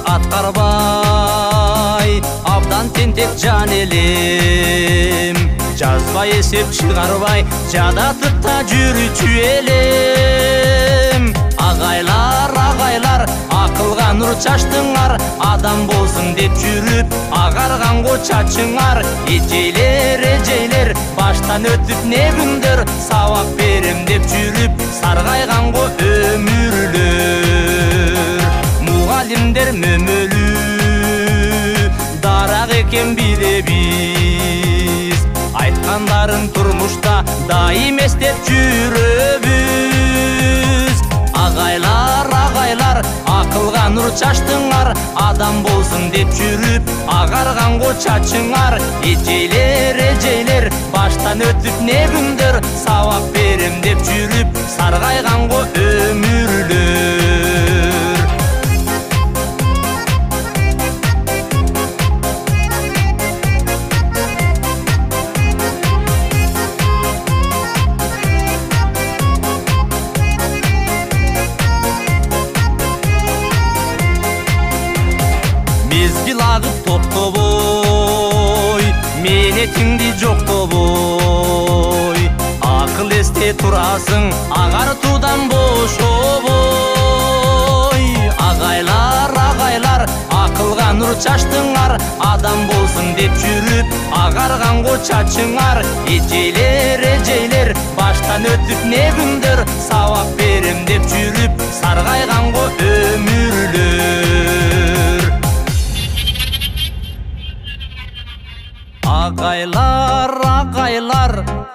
аткарбай, абдан тентек жан элем. Жазбай эсеп чыгарбай, жадатып та жүрүүчү элем. Агайлар, акылга нур чачтыңар, адам болсун деп жүрүп, агарганго чачыңар. Эжейлер, баштан өтүп не күндөр, сабак берем деп жүрүп, саргайганго өмүрлөр. Мугалимдер мөмөлүү, дарак экен билебиз, айткандарын турмушта дайым эстеп жүрөбүз. Агайлар, акылга нур чачтыңар, адам болсун деп жүрүп, агарганго чачыңар. Эжейлер, баштан өтүп не күндөр, сабак берем деп жүрүп, саргайганго өмүрлөр. Мезгил агып токтобой, менетиңди жоктобой. Акыл эсте турасың, агартуудан бошобой. Агайлар, акылга нур чачтыңар, адам болсун деп жүрүп, агарганго чачыңар. Эжейлер, баштан өтүп не күндөр, сабак берем деп жүрүп, саргайганго өмүрлөр. Агайлар,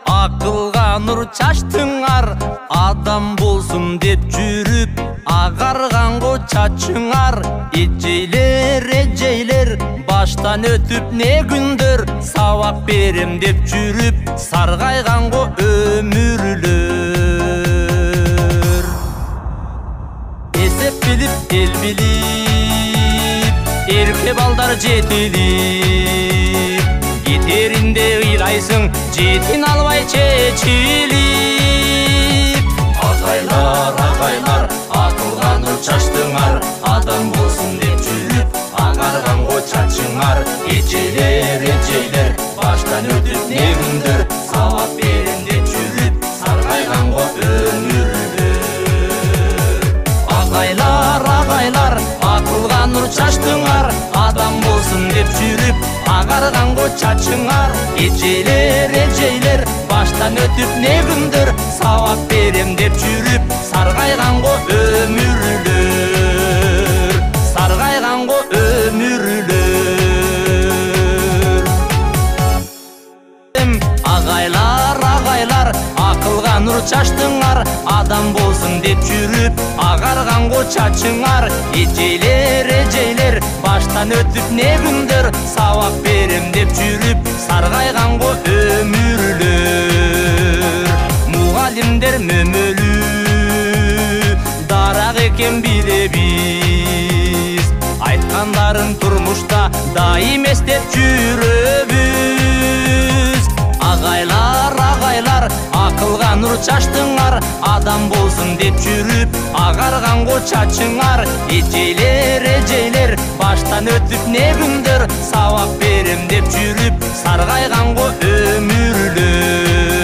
акылга нур чачтыңар, адам болсун деп жүрүп, агарганго чачыңар. Эжейлер, баштан өтүп не күндөр, сабак берем деп жүрүп, саргайганго өмүрлөр. Эсеп билип, эл билип, эрке балдар жетилип, кетеринде ыйлайсың, жетин албай чечилип. Агайлар, акылга нур чачтыңар, адам болсун деп жүрүп, агарганго чачыңар. Эжейлер, баштан өтүп не күндөр, сабак берем деп жүрүп, саргайганго өмүрлөр. Агайлар, акылга нур чачтыңар, адам болсун деп жүрүп, агарганго чачыңар. Эжейлер, баштан өтүп не күндөр, сабак берем деп жүрүп, саргайганго өмүрлөр. Саргайганго өмүрлөр. Агайлар, акылга нур чачтыңар, адам болсун деп жүрүп, агарганго чачыңар. Эжейлер, баштан өтүп не күндөр, сабак берем деп жүрүп, саргайганго өмүрлөр. Мугалимдер мөмөлүү, дарак экен билебиз, айткандарын турмушта дайым эстеп жүрөбүз. Агайлар, акылга нур чачтыңар, адам болсун деп жүрүп, агарганго чачыңар. Эжейлер, баштан өтүп не күндөр, сабак берем деп жүрүп, саргайганго өмүрлөр.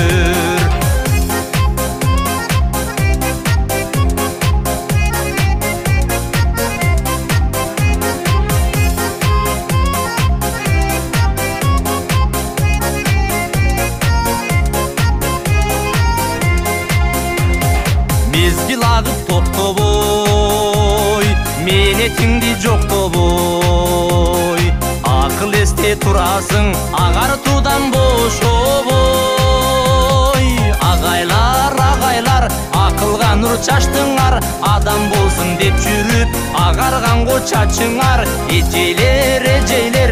Мезгил агып токтобой, менетиңди жоктобой. Акыл эсте турасың, агартуудан бошобой. Агайлар, акылга нур чачтыңар, адам болсун деп жүрүп, агарганго чачыңар. Эжейлер,